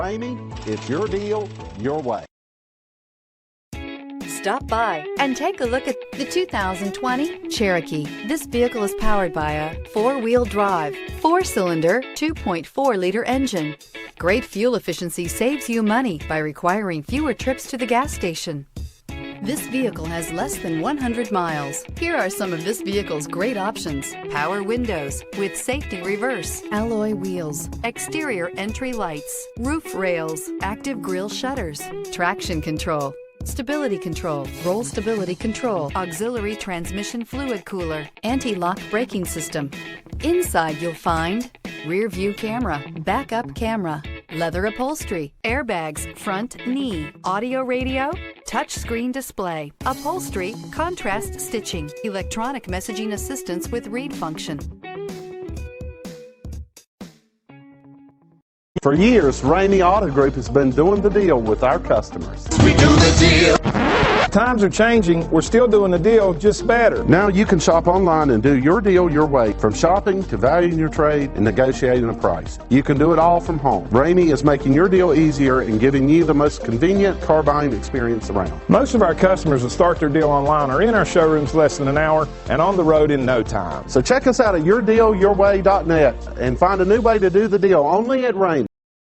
Ramey, it's your deal, your way. Stop by and take a look at the 2020 Cherokee. This vehicle is powered by a four-wheel drive, four-cylinder, 2.4-liter engine. Great fuel efficiency saves you money by requiring fewer trips to the gas station. This vehicle has less than 100 miles. Here are some of this vehicle's great options: power windows with safety reverse, alloy wheels, exterior entry lights, roof rails, active grille shutters, traction control, stability control, roll stability control, auxiliary transmission fluid cooler, anti-lock braking system. Inside you'll find rear view camera, backup camera, leather upholstery, airbags, front knee, audio radio, touch screen display, upholstery, contrast stitching, electronic messaging assistance with read function. For years, Ramey Auto Group has been doing the deal with our customers. We do the deal. Times are changing. We're still doing the deal, just better. Now you can shop online and do your deal your way, from shopping to valuing your trade and negotiating a price. You can do it all from home. Ramey is making your deal easier and giving you the most convenient car buying experience around. Most of our customers that start their deal online are in our showrooms less than an hour and on the road in no time. So check us out at yourdealyourway.net and find a new way to do the deal only at Ramey.